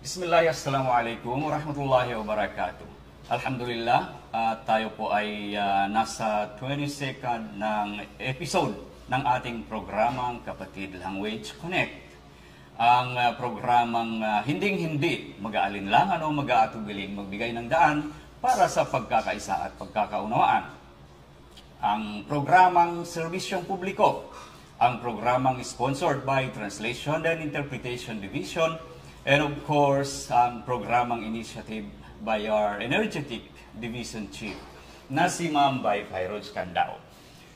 Bismillah, assalamualaikum warahmatullahi wabarakatuh. Alhamdulillah, tayo po ay nasa 22nd ng episode ng ating programang Kapatid Language Connect. Ang programang hinding-hindi mag-aalinlangan o mag-aatubiling magbigay ng daan para sa pagkakaisa at pagkakaunawaan. Ang programang Serbisyong Publiko, ang programang sponsored by Translation and Interpretation Division, and of course, ang programang initiative by our energetic Division Chief na si Ma'am Bay Fairoz Candao.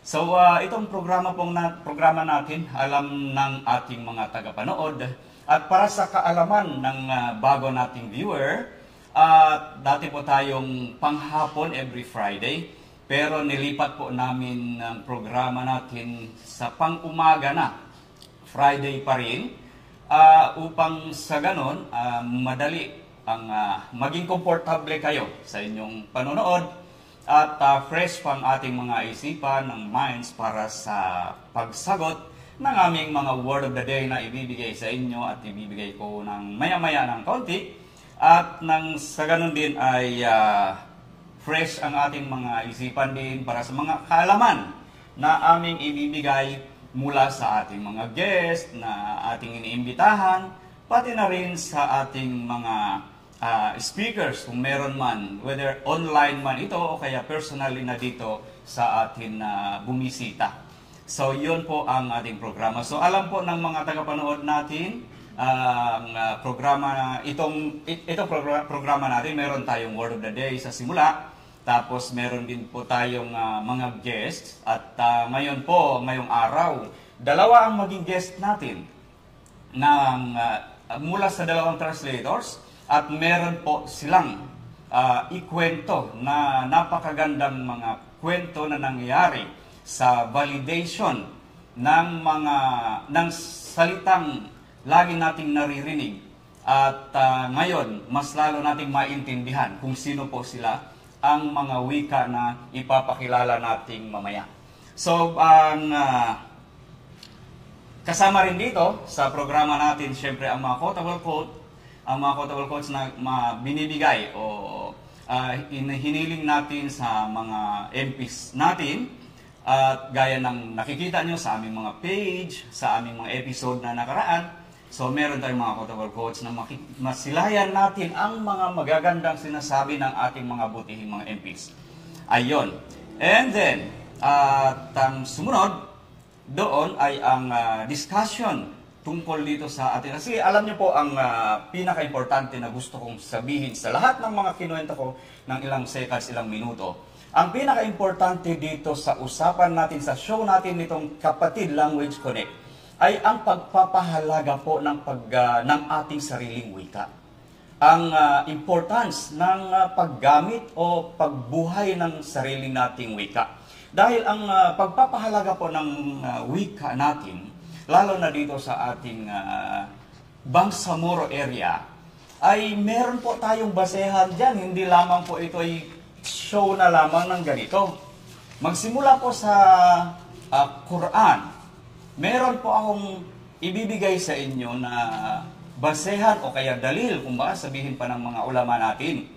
So, itong programa natin, alam ng ating mga tagapanood, at para sa kaalaman ng bago nating viewer, dati po tayong panghapon every Friday, pero nilipat po namin ang programa natin sa pang-umaga na, Friday pa rin, upang sa ganon, madali ang maging komportable kayo sa inyong panonood at fresh pang ating mga isipan ng minds para sa pagsagot ng aming mga word of the day na ibibigay sa inyo at ibibigay ko ng maya-maya ng kaunti at nang sa ganon din ay fresh ang ating mga isipan din para sa mga kaalaman na aming ibibigay mula sa ating mga guest na ating iniimbitahan, pati na rin sa ating mga speakers kung meron man, whether online man ito o kaya personally na dito sa atin bumisita. So, yun po ang ating programa. So, alam po ng mga tagapanood natin, ang itong programa natin, meron tayong word of the day sa simula. Tapos meron din po tayong mga guests at ngayon po, ngayong araw, dalawa ang maging guest natin mula sa dalawang translators at meron po silang ikwento na napakagandang mga kwento na nangyari sa validation ng salitang lagi nating naririnig at ngayon, mas lalo nating maintindihan kung sino po sila ang mga wika na ipapakilala nating mamaya. So, ang kasama rin dito sa programa natin, syempre ang mga quotable quotes na binibigay o hiniling natin sa mga MPs natin. At gaya ng nakikita nyo sa aming mga page, sa aming mga episode na nakaraan, so, meron tayong mga quotable quotes na masilayan natin ang mga magagandang sinasabi ng ating mga butihing mga MPs. Ayon. And then, ang sumunod doon ay ang discussion tungkol dito sa atin. Kasi alam niyo po, ang pinaka-importante na gusto kong sabihin sa lahat ng mga kinuwento ko ng ilang seconds, ilang minuto. Ang pinaka-importante dito sa usapan natin, sa show natin nitong Kapatid Language Connect, ay ang pagpapahalaga po ng ating sariling wika. Ang importance ng paggamit o pagbuhay ng sariling nating wika. Dahil ang pagpapahalaga po ng wika natin, lalo na dito sa ating Bangsamoro area, ay meron po tayong basehan dyan. Hindi lamang po ito ay show na lamang ng ganito. Magsimula po sa Quran. Meron po akong ibibigay sa inyo na basehan o kaya dalil, kung baka sabihin pa ng mga ulama natin,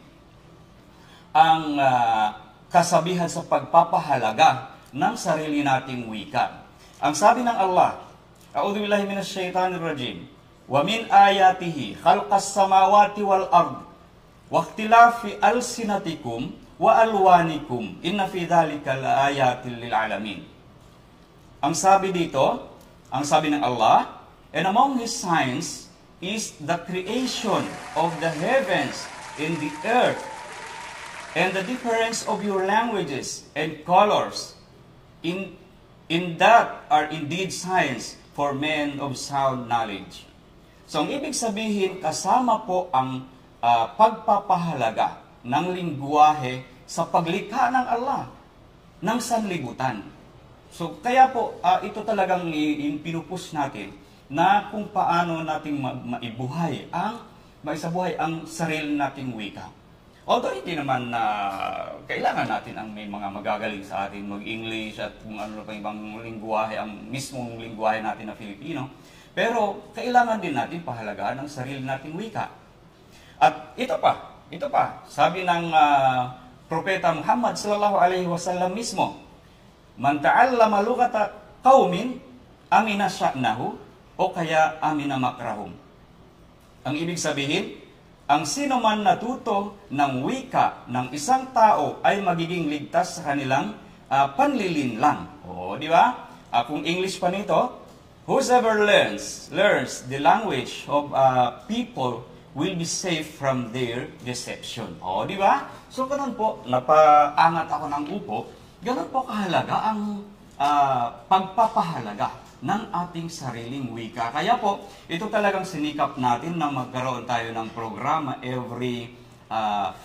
ang kasabihan sa pagpapahalaga ng sarili nating wika. Ang sabi ng Allah, A'udhu billahi minash shaitanir rajim, wa min ayatihi khalqas samawati wal ard, wa ikhtilafi alsinatikum wa alwanikum, inna fi dhalika laayatil lil alamin. Ang sabi dito, ang sabi ng Allah, and among His signs is the creation of the heavens and the earth, and the difference of your languages and colors. In that are indeed signs for men of sound knowledge. So, ang ibig sabihin, kasama po ang pagpapahalaga ng lingwahe sa paglikha ng Allah, ng sanlibutan. So, kaya po, ito talagang pinupush natin na kung paano nating maisabuhay ang sarili nating wika. Although hindi naman kailangan natin ang may mga magagaling sa atin mag-English at kung ano pa ibang lingwahe, ang mismong lingwahe natin na Filipino. Pero kailangan din natin pahalagaan ang sarili nating wika. At ito pa, sabi ng Propeta Muhammad sallallahu alaihi wasallam mismo, "Man ta'allama lughata qaumin amina sya'nahu o kaya amina makrahum." Ang ibig sabihin, ang sino man natuto ng wika ng isang tao ay magiging ligtas sa kanilang panlilinlang. O, di ba? Kung English pa nito, whosoever learns the language of people will be safe from their deception. O, di ba? So, ganun po, napaangat ako ng upo, ganun po kahalaga ang pagpapahalaga ng ating sariling wika. Kaya po, ito talagang sinikap natin na magkaroon tayo ng programa every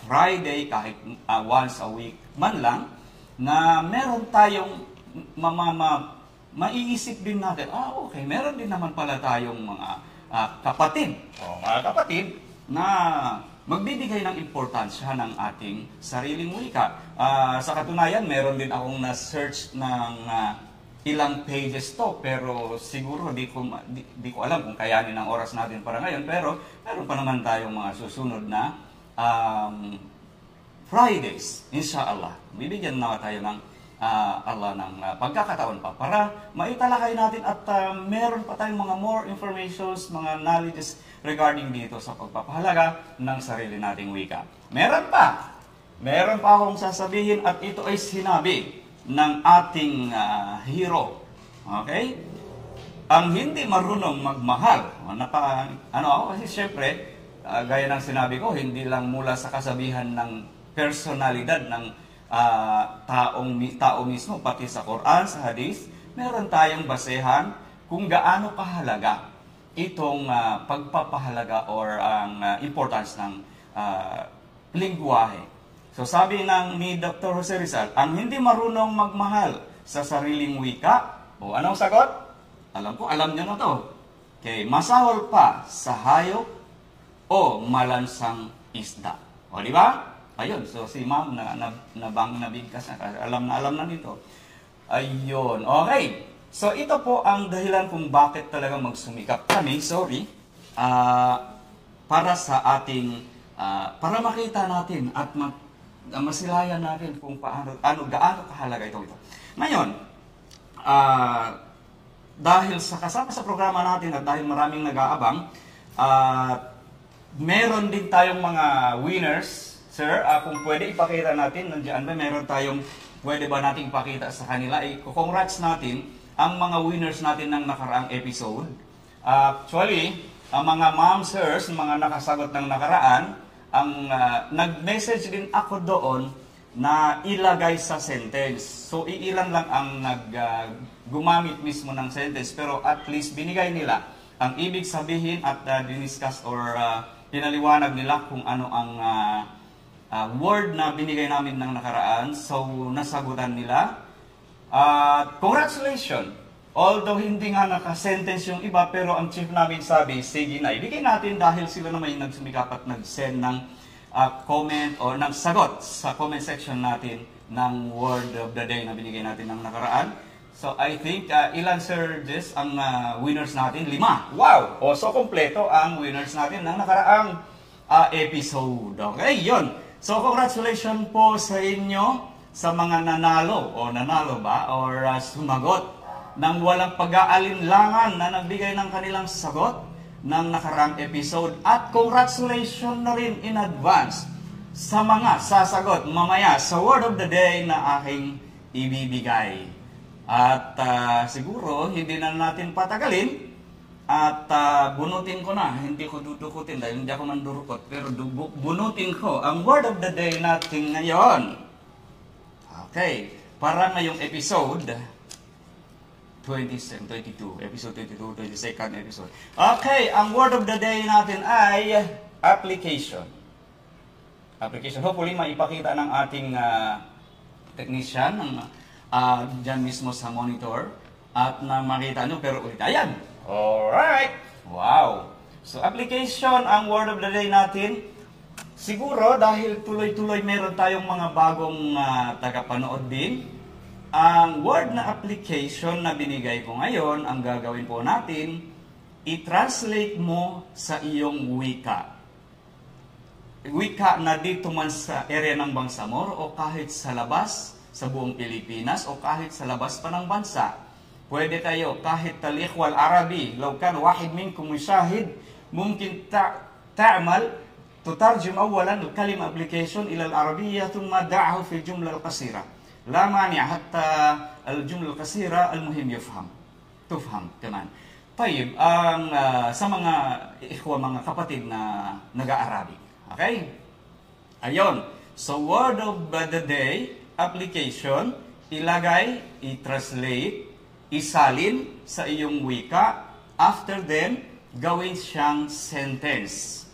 Friday, kahit once a week man lang, na meron tayong maiisip din natin, okay, meron din naman pala tayong mga kapatid, na magbibigay ng importansya ng ating sariling wika. Sa katunayan, meron din akong na-search ng ilang pages to, pero siguro di ko alam kung kayanin ang oras natin para ngayon, pero meron pa naman tayong mga susunod na Fridays, inshallah. Bibigyan na tayo ng Allah ng pagkakataon pa para maitalakay natin at meron pa tayong mga more informations, mga knowledges regarding dito sa pagpapahalaga ng sarili nating wika. Meron pa akong sasabihin at ito ay sinabi ng ating hero. Okay? Ang hindi marunong magmahal. Kasi syempre, gaya ng sinabi ko, hindi lang mula sa kasabihan ng personalidad ng tao mismo, pati sa Quran, sa Hadith, meron tayong basehan kung gaano kahalaga itong pagpapahalaga or ang importance ng lingwahe. So sabi ni Dr. Jose Rizal, ang hindi marunong magmahal sa sariling wika, anong sagot? Alam nyo na to. Okay, masahol pa sa hayop o malansang isda. O, di ba? Ayun, so si ma'am nabigkas na, alam na nito. Ayun, okay. So ito po ang dahilan kung bakit talaga magsumikap kami, para sa ating, para makita natin at masilayan natin kung gaano kahalaga ito. Ngayon, dahil kasama sa programa natin at dahil maraming nag-aabang, meron din tayong mga winners. Sir, kung pwede ipakita natin, nandiyan ba, meron tayong, pwede ba natin ipakita sa kanila? Congrats natin ang mga winners natin ng nakaraang episode. Actually, ang mga ma'am, sirs, mga nakasagot ng nakaraan, nag-message din ako doon na ilagay sa sentence. So, iilan lang ang gumamit mismo ng sentence, pero at least binigay nila ang ibig sabihin at diniscuss or pinaliwanag nila kung ano ang word na binigay namin ng nakaraan. So, nasagutan nila. Congratulations! Although hindi nga naka-sentence yung iba, pero ang chief namin sabi, sige na, ibigay natin dahil sila naman yung nagsumikap at nag-send ng comment o ng sagot sa comment section natin ng word of the day na binigay natin ng nakaraan. So, I think, ilan, Sir Jess, ang winners natin? 5. Wow! So, kompleto ang winners natin ng nakaraang episode. Okay, yun. So, congratulations po sa inyo sa mga nanalo or sumagot ng walang pag-aalinlangan na nagbigay ng kanilang sagot ng nakarang episode. At congratulations na rin in advance sa mga sasagot mamaya sa word of the day na aking ibibigay. At siguro, hindi na natin patagalin. At bunutin ko na, hindi ko dudukutin dahil hindi ako mandurukot, pero bunutin ko ang word of the day natin ngayon. Okay, para ngayong episode 22, episode 22, 22nd episode. Okay, ang word of the day natin ay application. Application. Hopefully, maipakita ng ating technician dyan mismo sa monitor at na makita nyo, pero ulit, ayan! Alright! Wow! So, application, ang word of the day natin. Siguro, dahil tuloy-tuloy meron tayong mga bagong tagapanood din, ang word na application na binigay ko ngayon, ang gagawin po natin, i-translate mo sa iyong wika. wika na dito man sa area ng Bangsamoro o kahit sa labas sa buong Pilipinas o kahit sa labas pa ng bansa. Pwede kayo kahit al-ikhwa al-Arabi, law kan wahid minkum mushahid, mumkin ta'mal tutarjum awalan al-kalima application ila al-Arabiyya thumma da'ahu fi al-jumla al-qasira. La mani' hatta al-jumla al-qasira al-muhim tufham kaman. Tayyib, sa mga ikhwa, mga kapatid na nag-Arabic. Okay? Ayon. So, word of the day, application, ilagay, i-translate, isalin sa iyong wika. After then, gawin siyang sentence.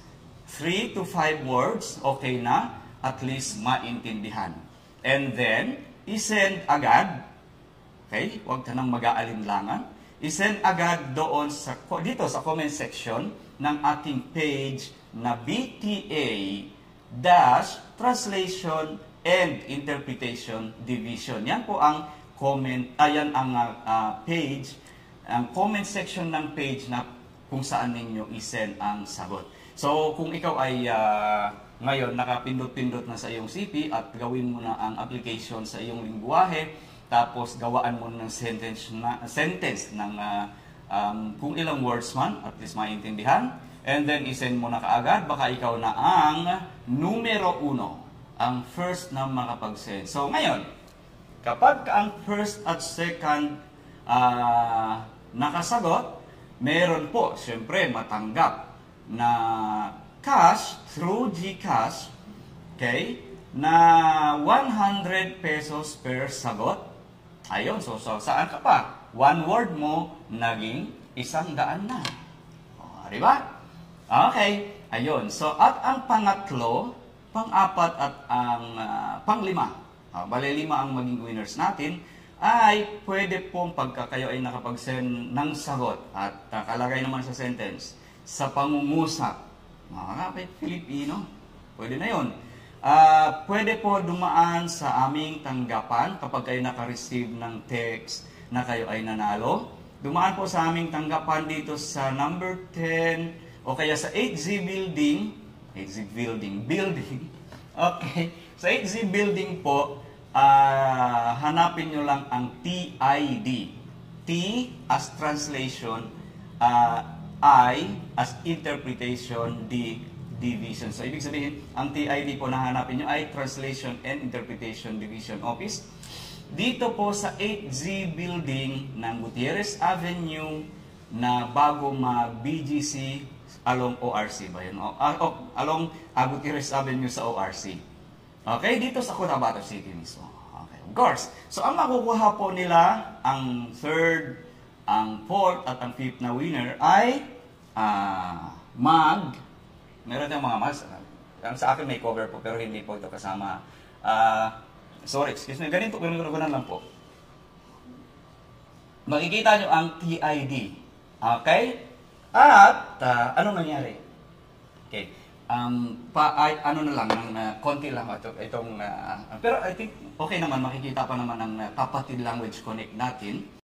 3 to 5 words, okay na, at least maintindihan. And then, isend agad. Okay? Huwag ka nang mag-aalinlangan. Isend agad doon dito sa comment section ng ating page na BTA-Translation and Interpretation Division. Yan po ang page, ang comment section ng page na kung saan ninyo isend ang sagot. So, kung ikaw ay ngayon nakapindot-pindot na sa iyong CP at gawin mo na ang application sa iyong lingwahe, tapos gawaan mo ng sentence ng kung ilang words man, at least maintindihan. And then isend mo na kaagad, baka ikaw na ang numero 1, ang first na makapag-send. So ngayon, kapag ang first at second nakasagot, meron po, syempre, matanggap na cash through GCash, okay, na 100 pesos per sagot. Ayun, so saan ka pa? One word mo, naging 100 na. O, di ba? Okay, ayun. So, at ang pangatlo, pang-apat at ang pang-lima, bale 5 ang maging winners natin, ay pwede pong pagka kayo ay nakapag-send ng sagot at nakalagay naman sa sentence, sa pangungusap. Mga kapit Filipino, pwede na yun. Pwede po dumaan sa aming tanggapan kapag kayo naka-receive ng text na kayo ay nanalo. Dumaan po sa aming tanggapan dito sa number 10 o kaya sa 8Z building. Okay. Sa 8Z building po, hanapin nyo lang ang TID. T as translation, I as interpretation, D Division. So, ibig sabihin, ang TID po na hanapin nyo ay Translation and Interpretation Division Office. Dito po sa 8Z Building ng Gutierrez Avenue na bago mag-BGC along ORC ba yun? Along Gutierrez Avenue sa ORC. Okay, dito sa Cotabato City mismo. Okay, of course. So, ang makukuha po nila, ang third, ang fourth, at ang fifth na winner ay meron tayong mga mugs. Sa akin may cover po, pero hindi po ito kasama. Sorry, excuse me. Ganito lang po. Makikita nyo ang TID. Okay? At, ano nangyari? Okay. Ano na lang, konti lang itong, pero I think okay naman, makikita pa naman ang Kapatid Language Connect natin.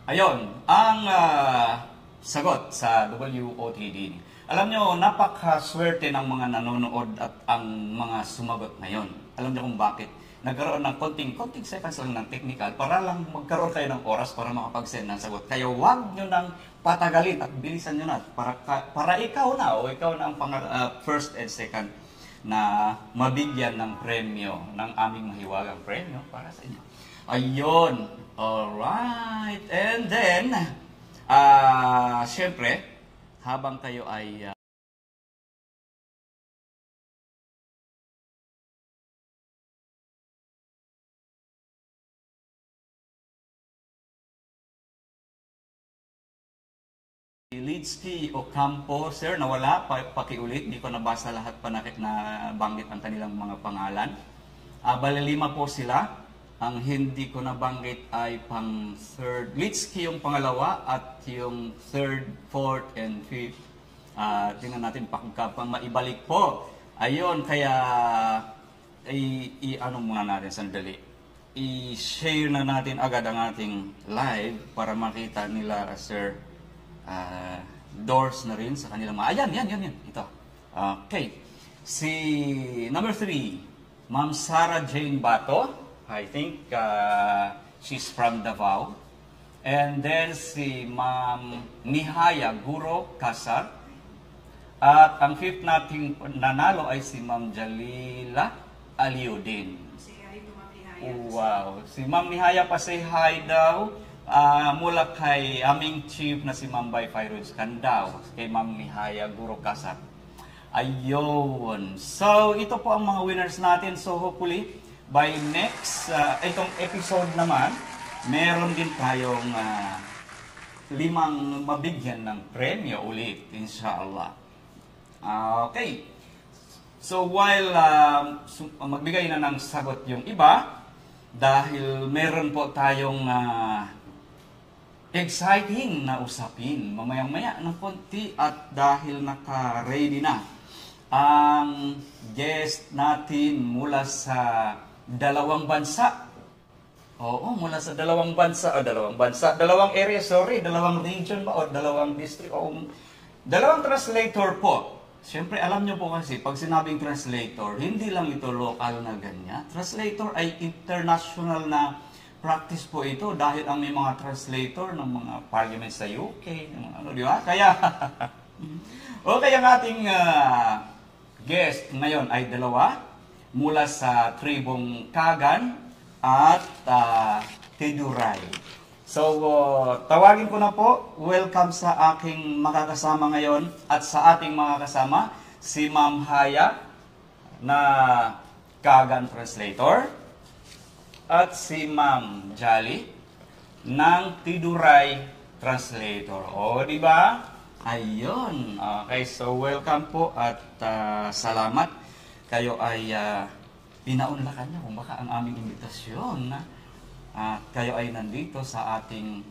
Ayun, ang sagot sa WOTD. Alam nyo, napakaswerte ng mga nanonood at ang mga sumagot ngayon. Alam nyo kung bakit? Nagkaroon ng konting seconds lang ng technical para lang magkaroon kayo ng oras para makapag-send ng sagot. Kaya huwag nyo nang patagalin at bilisan nyo na para ikaw na o ikaw na ang first and second na mabigyan ng premyo, ng aming mahiwagang premyo para sa inyo. Ayun. Alright. And then, syempre, habang kayo ay Lidsky Ocampo, sir, nawala, pakiulit, hindi ko nabasa lahat pa na banggit ang kanilang mga pangalan. Bali 5 po sila. Ang hindi ko nabanggit ay pang third. Lidsky yung pangalawa at yung third, fourth, and fifth. Tingnan natin pang maibalik po. Ayun, kaya ano muna natin sandali. I-share na natin agad ang ating live para makita nila, sir, doors na rin sa kanilang mga... Ayan, yan. Ito. Okay. Si number 3, Ma'am Sarah Jane Bato. I think she's from Davao. And then si Ma'am Nihaya Guro Kasar. At ang 5th nating nanalo ay si Ma'am Jalila Aliudin. Wow. Si Ma'am Nihaya pa say hi daw. Mula kay aming chief na si Ma'am Bay Fairuz Kandaw. Kay Ma'am Nihaya Guro Kasar. Ayun. So, ito po ang mga winners natin. So, hopefully, by next, itong episode naman, meron din tayong 5 mabigyan ng premyo ulit, inshallah. Okay. So, while magbigay na ng sagot yung iba, dahil meron po tayong exciting na usapin, mamayang-maya ng konti at dahil naka-ready na ang guest natin mula sa 2 bansa. Oo, mula sa 2 bansa. Dalawang area, 2 region ba? O 2 district. O 2 translator po. Siyempre, alam nyo po kasi, pag sinabing translator, hindi lang ito local na ganyan. Translator ay international na practice po ito dahil ang may mga translator ng mga parliament sa UK, ng mga ano, di ba? Kaya, okay, ang ating guest ngayon ay 2 mula sa tribong Kagan at Tiduray. So, tawagin ko na po, welcome sa aking makakasama ngayon at sa ating mga kasama, si Ma'am Haya na Kagan translator at si Ma'am Jali ng Tiduray translator. O, di ba? Ayun. Okay, so welcome po at salamat. Kayo ay pinaunlakan niyo kung baka ang aming imbitasyon na kayo ay nandito sa ating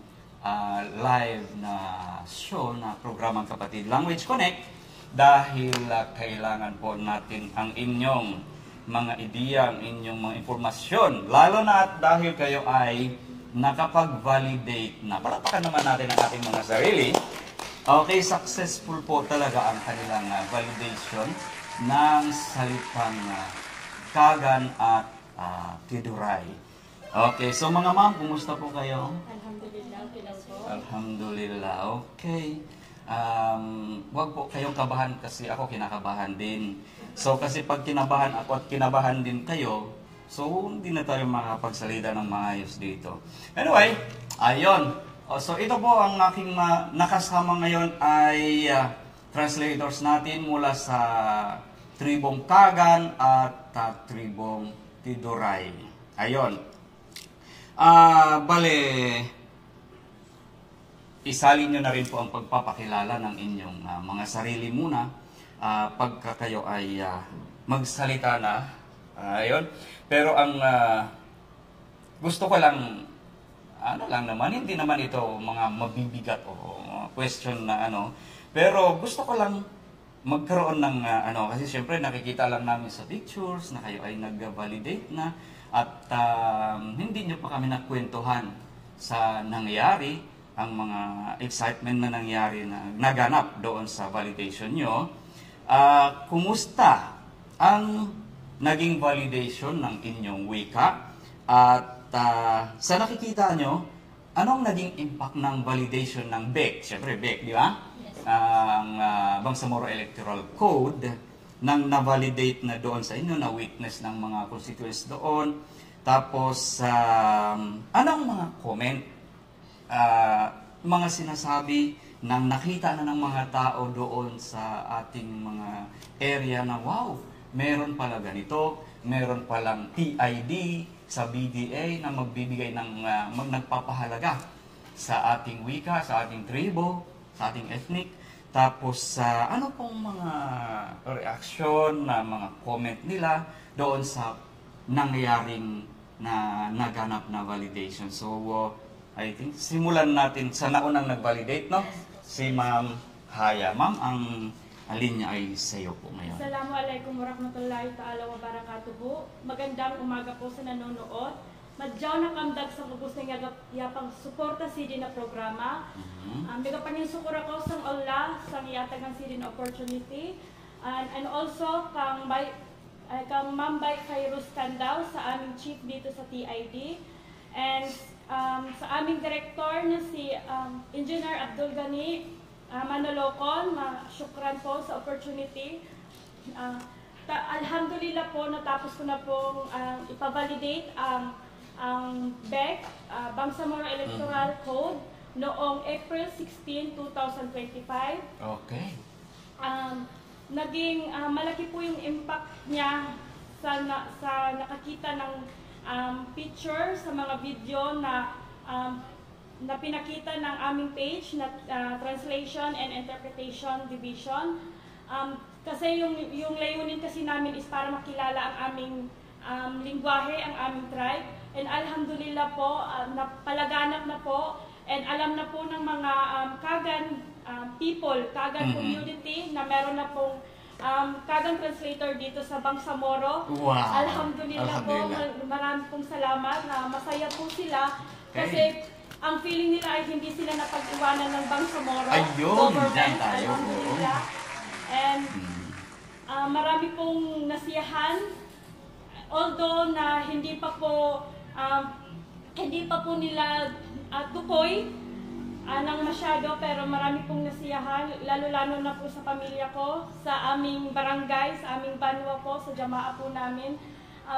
live na show na programang Kapatid Language Connect dahil kailangan po natin ang inyong mga ideya, ang inyong mga impormasyon, lalo na at dahil kayo ay nakapag-validate na. Palapakan naman natin ang ating mga sarili. Okay, successful po talaga ang kanilang validation ng salitang Kagan at Tiduray. Okay, so mga ma'am, kumusta po kayo? Alhamdulillah, pilaw po. Alhamdulillah, okay. Huwag po kayong kabahan kasi ako kinakabahan din. So kasi pag kinabahan ako at kinabahan din kayo, so hindi na tayo makapagsalita ng maayos dito. Anyway, ayun. So ito po ang aking nakasama ngayon ay translators natin mula sa tribong Kagan at tribong Tiduray. Ayun. Bale, isalin nyo na rin po ang pagpapakilala ng inyong mga sarili muna pagka kayo ay magsalita na. Ayun. Pero ang gusto ko lang, ano lang naman, hindi naman ito mga mabibigat o question na ano. Pero gusto ko lang magkaroon ng kasi syempre nakikita lang namin sa pictures na kayo ay nag-validate na at hindi nyo pa kami nakwentuhan sa nangyari ang mga excitement na nangyari na naganap doon sa validation nyo. Kumusta ang naging validation ng inyong wika? At sa nakikita nyo, anong naging impact ng validation ng BEC? Siyempre, BEC, di ba? Yes. Ang Bangsamoro Electoral Code nang na-validate na doon sa inyo, na witness ng mga constituents doon. Tapos, anong mga comment, mga sinasabi nang nakita na ng mga tao doon sa ating mga area na, wow, meron pala ganito, meron palang TID sa BDA na magbibigay ng nagpapahalaga sa ating wika, sa ating tribo, sa ating ethnic. Tapos, ano pong mga reaction, na mga comment nila doon sa nangyayaring na naganap na validation. So, I think, simulan natin sa naunang nag-validate, no? Si Ma'am Haya. Ma'am, ang linya ay sa iyo po ngayon. Assalamualaikum warahmatullahi ta'ala wa barakatuh po. Magandang umaga po sa nanonood. Madyaw na kamdag sa kubus na yapang suporta CD na programa. Mega paninsukura ko sang Allah, sang yatagang CD na opportunity. And also, kang Mambay Khairus Kandaw sa aming chief dito sa TID. And sa aming director na si Engineer Abdul Ghani Manolokon, syukran po sa opportunity. Alhamdulillah po, natapos ko na pong ipavalidate ang BEC, Bangsamoro Electoral Code, noong April 16, 2025. Okay. Naging malaki po yung impact niya sa nakakita ng picture, sa mga video na pinakita ng aming page na Translation and Interpretation Division. Kasi yung layunin kasi namin is para makilala ang aming lingwahe, ang aming tribe. And alhamdulillah po, napalaganap na po, and alam na po ng mga Kagan people, Kagan community, na meron na pong Kagan translator dito sa Bangsamoro. Wow. Alhamdulillah po, marami pong salamat, na masaya po sila. Kasi ang feeling nila ay hindi sila napag-iwanan ng Bangsamoro. Ayun, dyan tayo. Alhamdulillah. And marami pong nasiyahan, although na hindi pa po nila tukoy nang masyado, pero marami pong nasiyahan, lalo-lalo na po sa pamilya ko, sa aming barangay, sa aming banwa po, sa jamaa po namin.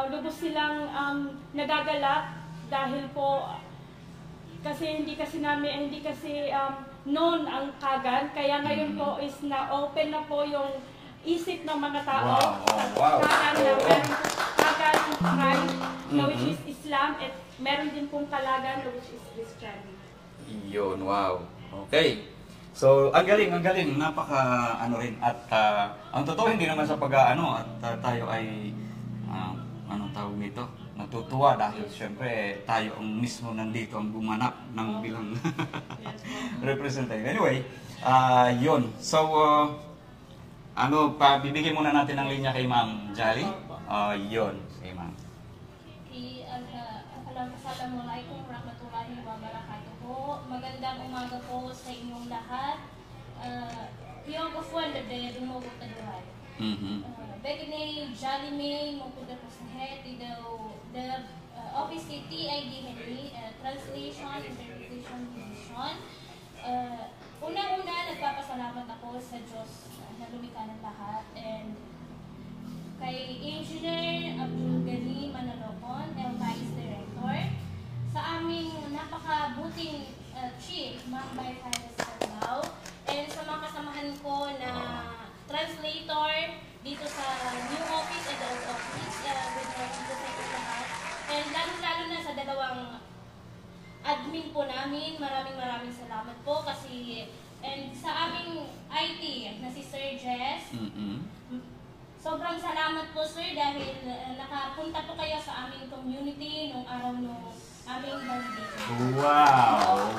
Lubos silang nagagalak dahil po kasi hindi kasi known ang Kagan, kaya ngayon po is na-open na po yung isip ng mga tao sa Kagan, na meron Kagan tribe, which is Islam, at meron din pong Kalagan, which is Christian. Yun, wow. Okay. So, ang galing, napaka rin. At ang totoo, hindi naman sa at tayo ay, anong tawag nito? Natutuwa dahil syempre tayo ang mismo nandito ang gumanap ng bilang representative. Anyway, yun. So, bibigyan muna natin ng linya kay Ma'am Jolly. Yun, kay Ma'am. Assalamualaikum warahmatullahi wabarakatuh po. Magandang umaga po sa inyong lahat. Yung kafuan na dahil dumugod na duhay. Begini Jolly May mo po na po sa head, the office TID Henry, Translation, Interpretation Division. Una-una, nagpapasalamat ako sa Diyos na lumikha ng lahat, and kay Engineer Abdul Ghani Manalocon, Vice Director, sa aming napakabuting Chief, Ma'am Khairus Kandaw, and sa mga kasamahan ko na translator dito sa new office and the old office, good morning po sa inyo lahat. And lalo-lalo na sa dalawang admin po namin, maraming salamat po kasi, and sa aming IT na si Sir Jess, sobrang salamat po sir dahil nakapunta po kayo sa aming community nung araw nung aming validation. Wow!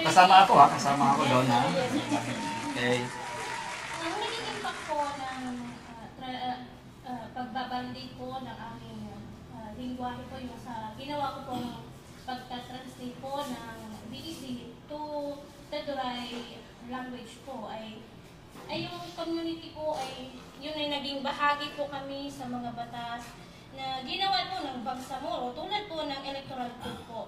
Kasama ako doon ha. Okay. Ang naging impact po ng pagbabalidate po ng aming lingwahe po yung sa ginawa ko pong pagta-translate po ng BEC Taduray language po ay yung community po ay yun ay naging bahagi po kami sa mga batas na ginawa po ng Bangsamoro tulad po ng electoral code po.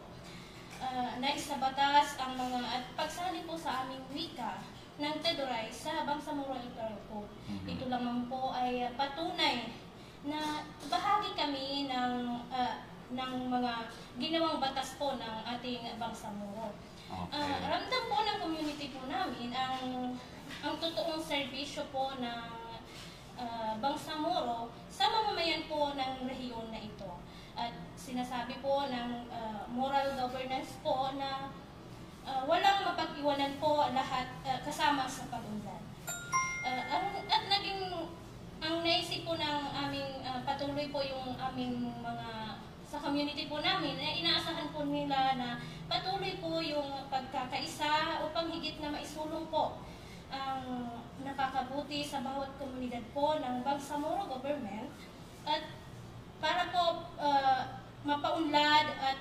Nais na batas ang mga at pagsali po sa aming wika ng Taduray sa Bangsamoro Electoral Code. Ito lamang po ay patunay na bahagi kami ng mga ginawang batas po ng ating Bangsamoro. Ramdam po ng community po namin ang totoong serbisyo po ng Bangsamoro sa mamamayan po ng rehiyon na ito. At sinasabi po ng moral governance po na walang mapag-iwanan po lahat kasama sa pag-unlad. At naging ang naisip po ng aming patuloy po yung aming mga sa community po namin na inaasahan po nila na patuloy po yung pagkakaisa upang higit na maisulong po ang nakakabuti sa bawat komunidad po ng Bangsamoro government at para po mapaunlad at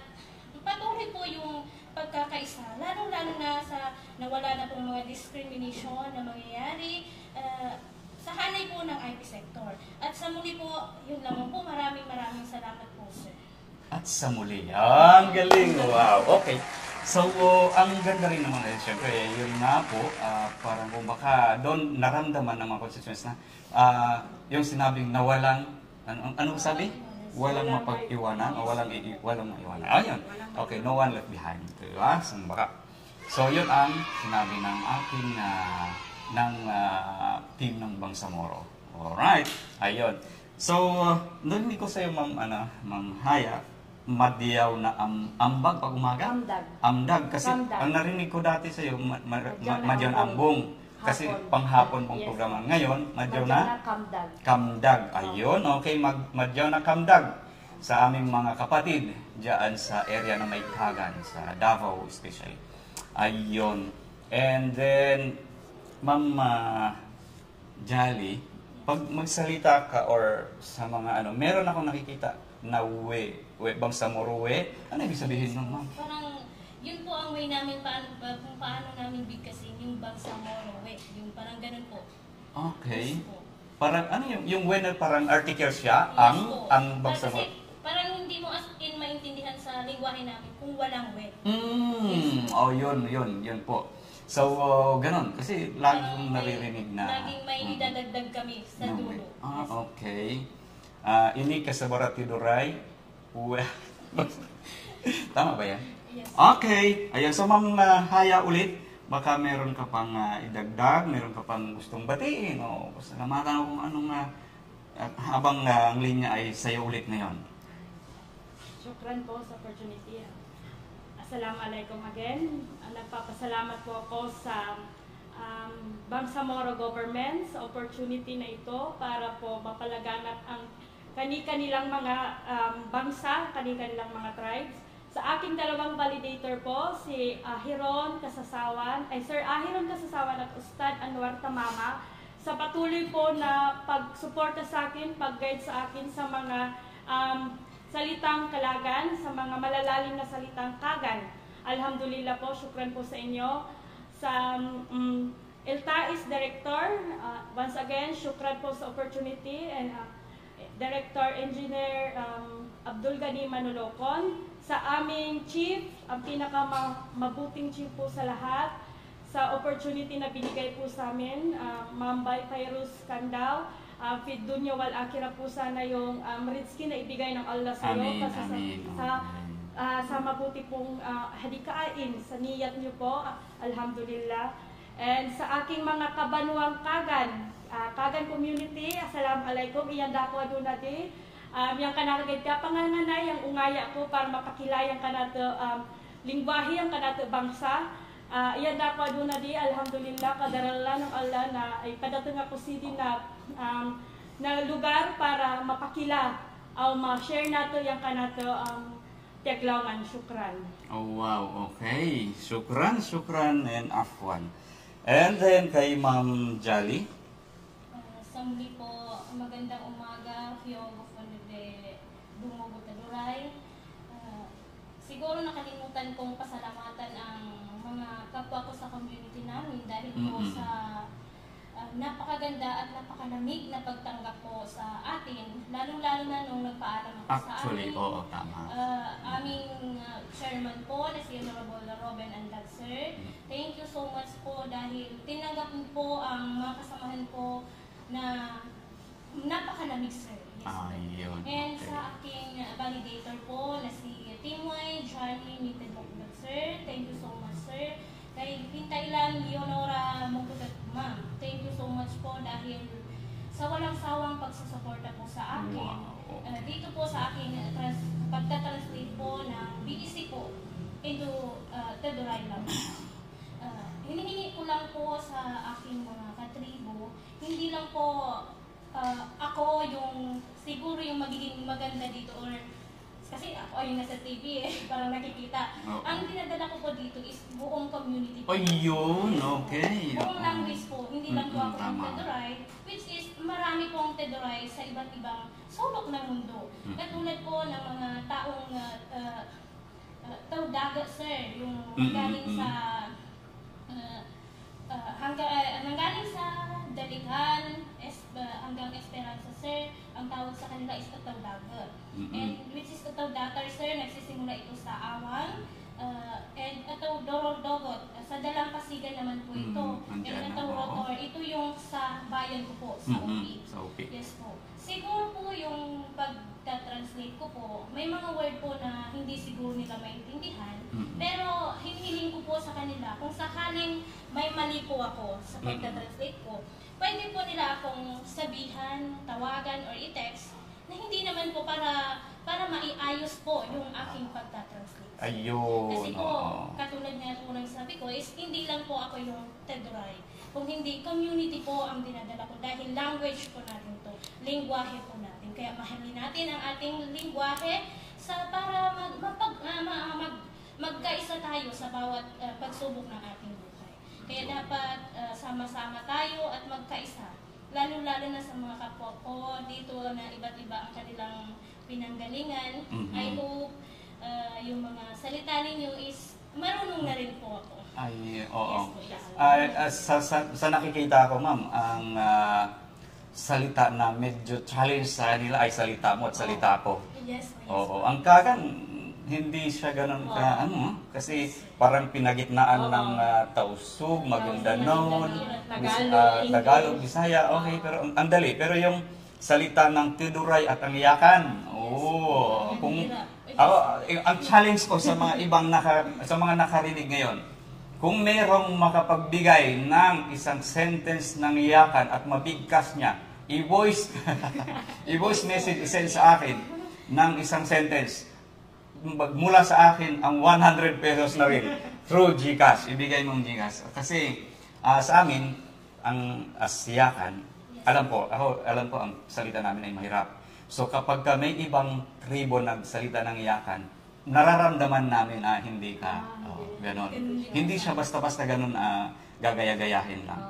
patuloy po yung pagkakaisa, lalo-lalo na sa nawala na pong mga discrimination na mangyayari sa hanay po ng IP sector. At sa muli po, yun lamang po, maraming salamat po, sir. At sa muli, ang galing, wow, okay. So, ang ganda rin naman, siyempre, yun nga po, parang kung baka doon naramdaman ng mga constituents na yung sinabing nawalang, ano sabi? Walang mapag-iwanan o walang maiwanan. Ayun. Okay, no one left behind. Diba? So, yun ang sinabi ng ating team ng Bangsamoro. Alright. Ayun. So, narinig ko sa iyo, Ma'am Haya, madyaw na ambag pag umaga? Amdag. Kasi ang narinig ko dati sa iyo, madyaw na ambong. Kasi panghapon mong programa. Ngayon, madyaw na kamdag. Ayun, okay, madyaw na kamdag sa aming mga kapatid diyan sa area na may Kagan, sa Davao especially. Ayun. And then, Ma'am Jolly, pag magsalita ka or sa mga meron akong nakikita na Bangsamoro we. Ano ibig sabihin nun, Ma'am? Parang yun po ang way namin kung paano namin bigkasin yung Bangsamoro we. Yung parang ganun po. Okay. Yes po. Parang ano yung when parang article siya, Yes ang Bangsamoro. Kasi parang hindi mo as in maintindihan sa lingwahe namin kung walang we. Yes. Oh, yun po. So, ganun. Kasi lagi kong naririnig na... Laging may idadagdag kami sa dulo. Okay. Ini kasabaratiduray. Tama ba yan? Yes. Okay. Ayan. So, Ma'am Haya ulit. Baka meron ka pang idagdag, meron ka pang gustong batiin. O, salamatan ako kung anong... habang ang linya ay sa'yo ulit ngayon. Shukran po sa opportunity. Assalamualaikum again. Nagpapasalamat po ako sa Bangsamoro government sa opportunity na ito para po mapalaganap ang kani-kanilang mga bangsa, kani-kanilang mga tribes. Sa aking dalawang validator po, si Ahiron Kasasawan, Sir Ahiron Kasasawan at Ustad Anwar Tamama, sa patuloy po na pagsuporta sa akin, pag-guide sa akin sa mga salitang Kalagan, sa mga malalalim na salitang Kagan. Alhamdulillah po, syukran po sa inyo. Sa Eltais Director, once again, syukran po sa opportunity. And Director Engineer Abdul Gani Manulokon. Sa aming Chief, ang pinakamabuting Chief po sa lahat, sa opportunity na binigay po sa amin, Ma'am Bay Fairuz Kandal, Fidunya wal akira po sana yung rizki na ibigay ng Allah sa iyo sa mabuti pong hadikain sa niyat niyo po. Alhamdulillah. And sa aking mga kabanuang Kagan community, assalamualaikum, iyan dako adunadi. Yang kanagad ka panganganay ang ungaya ko para mapakilayang kanato lingwahe ang kanato bangsa. Iyan dako adunadi, alhamdulillah, kadaralan ng Allah na ay padatong ako sidi na lugar para mapakila o ma-share nato yung kanato tiaglawan. Syukran. Oh, wow. Okay. Syukran and afwan. And then kay Ma'am Jolly. Sa muli po, magandang umaga. Fiyogo Fonde Dumogo Taduray. Siguro nakalimutan kong pasalamatan ang mga mga kapwa ko sa community namin dahil po sa napakaganda at napakalamig na pagtanggap po sa atin, lalong-lalo na nung nagpaalam ako sa amin. Oo, tama. Aming chairman po na si Honorable Robin Andag, sir. Thank you so much po dahil tinanggap po ang mga kasamahan ko na napakalamig, sir. Yes, and sa aking validator po na si Timoy Charlie Mitedok, sir. Thank you so much, sir. Kay Hintay lang, Leonora Mungkutat, ma'am. Thank you so much po dahil sa walang sawang pagsusuporta po sa akin. Dito po sa aking pagta-translate po ng BEC po into Teduray language. Hinihingi ko lang po sa aking mga katribo, hindi lang po ako yung siguro yung magiging maganda dito or kasi ako ay nasa TV parang nakikita. Ang dinadala ko po dito is buong community po. Ayun, okay. Buong language po, hindi lang po ako ng Teduray, which is marami pong Teduray sa iba't ibang sulok ng mundo. Katulad po ng mga taong Tawdagat, sir, yung galing sa nanggaling sa Dalighan hanggang Esperanza, sir, ang tawag sa kanila is Tawdagat. And which is Tawdatar, sir, nagsisimula ito sa Awang. And Dorordogot, sa Dalampasigan naman po ito. And Tawrotor, ito yung sa bayan ko po, sa UP. Yes po. Siguro po yung pagta-translate ko po, may mga word po na hindi siguro nila maintindihan. Pero hinihiling ko po sa kanila, kung sakaling may mali po ako sa pagta-translate ko, pwede po nila akong sabihan, tawagan, or i-text na hindi naman po para maiayos po yung aking pagta-translate. Ayun. Kasi po, katulad nga po ng sabi ko, is hindi lang po ako yung Teduray. Kung hindi, community po ang dinadala ko dahil language po natin to, lingwahe po natin. Kaya mahalin natin ang ating lingwahe para magkaisa tayo sa bawat pagsubok ng ating buhay. Kaya dapat sama-sama tayo at magkaisa. Lalo-lalo na sa mga kapwa ko dito na iba't iba ang kanilang pinanggalingan. I hope yung mga salita ninyo is marunong na rin po ako. Ay, oo. Sa nakikita ko, ma'am, ang salita na medyo challenge sa nila ay salita mo at salita ko. Yes. Oo. Ang Kagan, hindi siya ganun kasi parang pinagitnaan ng Tausug, Maguindanao, Tagalog, Bisaya, okay, pero ang dali. Pero yung salita ng Teduray at ang Iyakan, ang challenge ko sa mga ibang sa mga nakarinig ngayon, kung merong makapagbigay ng isang sentence ng Iyakan at mabigkas niya, i-voice message isend sa akin ng isang sentence, mula sa akin ang 100 pesos na rin through GCash, ibigay mong GCash. Kasi sa amin, ang Iyakan, alam ko ang salita namin ay mahirap. So kapag may ibang tribo nagsalita ng Iyakan, nararamdaman namin na hindi ka ganon. Hindi siya basta-basta ganon gagaya-gayahin lang.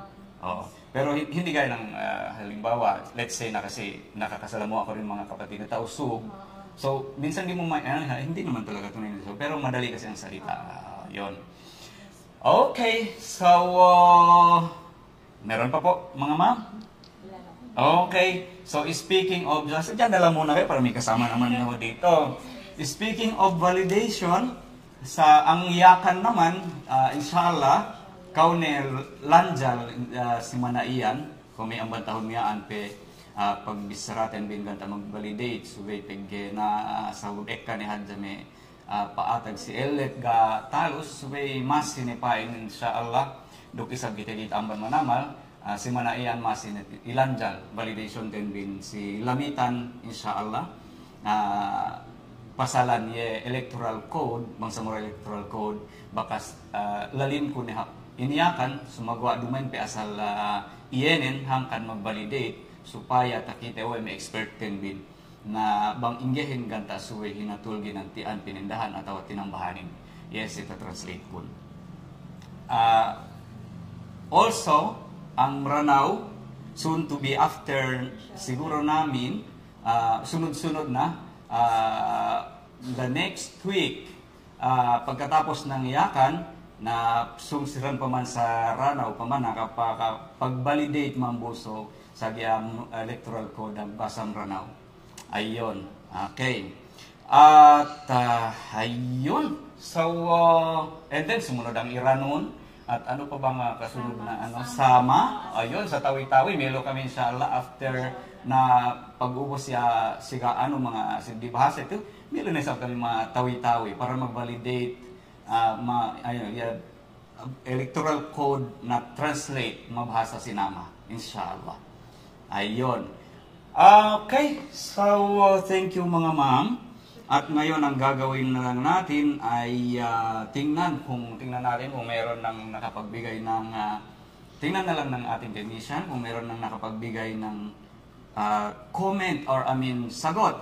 Pero hindi gaya ng halimbawa, let's say na kasi nakakasalamu ako rin mga kapatid na Tausug. So minsan hindi naman talaga tunay na so, pero madali kasi ang salita. Yon. Okay, so meron pa po mga ma'am? Okay, so speaking of, dyan na lang muna kayo para may kasama naman ako dito. Speaking of validation, sa ang Iyakan naman, inshallah, kaunel lanjal si manaian, kung may ambang tahon ngayaan pe, pagbisaraten bin ganta mag-validate, subay pegge na sa eka ni hadja may paatag si Elet ga talos, subay mas sinipain inshallah, dukisab kita dit amban manamal, si manaian masin ilanjal validation din bin si lamitan insyaallah pasalan ye electoral code bangsamoro electoral code bakas lalim ko ni iniyakan sumagwa dumain pe asal ienen hangkan mag-validate supaya takite o may expert din bin na bang inggehin ganta suwe hinatul ginantian pinindahan atau tinambahanin. Yes, ito translate po. Also ang Ranao, soon to be after siguro namin, sunod-sunod na, the next week, pagkatapos ng Iyakan, na sumsiran pa man sa ranaw pa man nakapag-validate mambuso sa giyang electoral code ng basang ranaw. Ayun. Okay. At ayun. So and then sumunod ang Iranon at ano pa bang kasunod na ano sama. Ayun sa Tawi-Tawi melo kami inshallah after na pag-ubos siya ano mga di bahasa ito melo na sa kami mga Tawi-Tawi para mag-validate electoral code na translate mabahasa sinama inshallah. Ayun. Okay, so thank you mga ma'am. At ngayon ang gagawin na lang natin ay tingnan natin kung meron nang nakapagbigay ng tingnan na lang ng ating technician kung meron nang nakapagbigay ng comment or sagot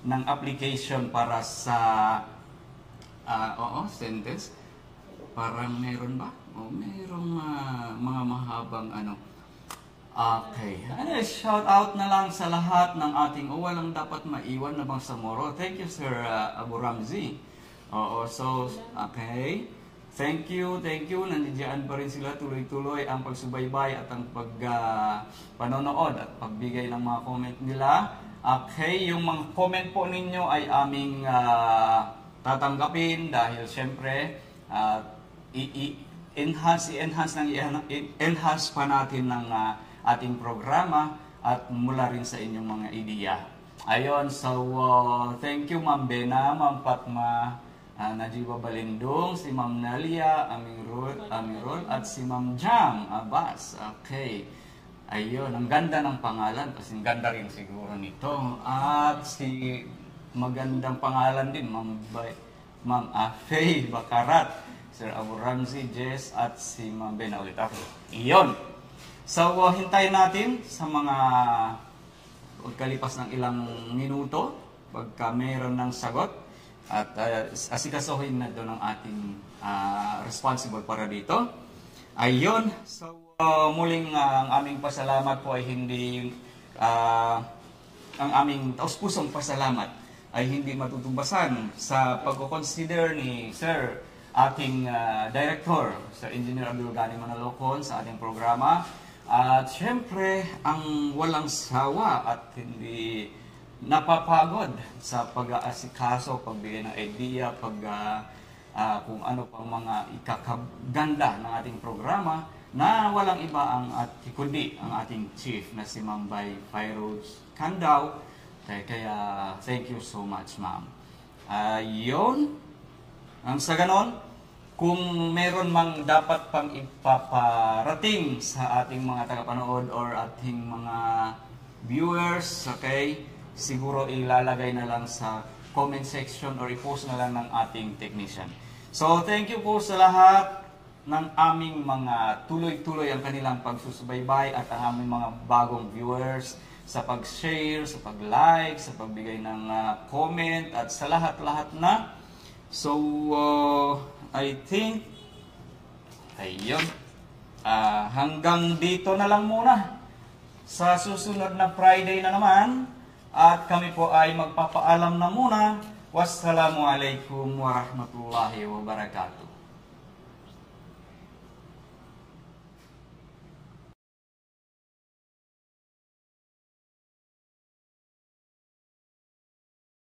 ng application para sa sentence. Parang meron ba? Merong mga mahabang ano. Okay. Shout out na lang sa lahat ng ating walang dapat maiwan na Bangsamoro. Thank you, Sir Abu Ramzi. So, okay. Thank you. Nandiyan pa rin sila tuloy-tuloy ang pagsubaybay at ang panonood at pagbigay ng mga comment nila. Okay, yung mga comment po ninyo ay aming tatanggapin dahil syempre i-enhance pa natin ng ating programa at mula rin sa inyong mga ideya. Ayun, so thank you Ma'am Bena, Ma'am Fatma, Najiba Balindong, si Ma'am Nalia, Amirol, at si Ma'am Jam Abbas. Okay. Ayun, ang ganda ng pangalan kasi ganda rin siguro nito. At si magandang pangalan din, Ma'am Faye Bakarat, Sir Abu Ramzi, Jess, at si Ma'am Bena ulit ako. Iyon. So, hintayin natin sa mga pagkalipas ng ilang minuto, pagka mayroon ng sagot, at asikasuhin na doon ang ating responsible para dito. Ayun. So, muling ang aming pasalamat po ay hindi, ang aming taus-pusong pasalamat ay hindi matutumbasan sa pagko-consider ni Sir, ating Director, Sir Engineer Abdul Ghani Manalocon sa ating programa. At syempre, ang walang sawa at hindi napapagod sa pag-aasikaso, pagbigay ng idea, kung ano pang mga ikakaganda ng ating programa na walang iba kundi ang ating chief na si Ma'am Fairoz Candaw. Kaya thank you so much, ma'am. Yun. Ang sa ganon, kung meron mang dapat pang ipaparating sa ating mga tagapanood or ating mga viewers, okay, siguro ilalagay na lang sa comment section or i-post na lang ng ating technician. So, thank you po sa lahat ng aming mga tuloy-tuloy ang kanilang pagsusubaybay at ang aming mga bagong viewers sa pag-share, sa pag-like, sa pagbigay ng comment at sa lahat-lahat na. So, I think, ayun, hanggang dito na lang muna. Sa susunod na Friday na naman, at kami po ay magpapaalam na muna. Wassalamualaikum warahmatullahi wabarakatuh.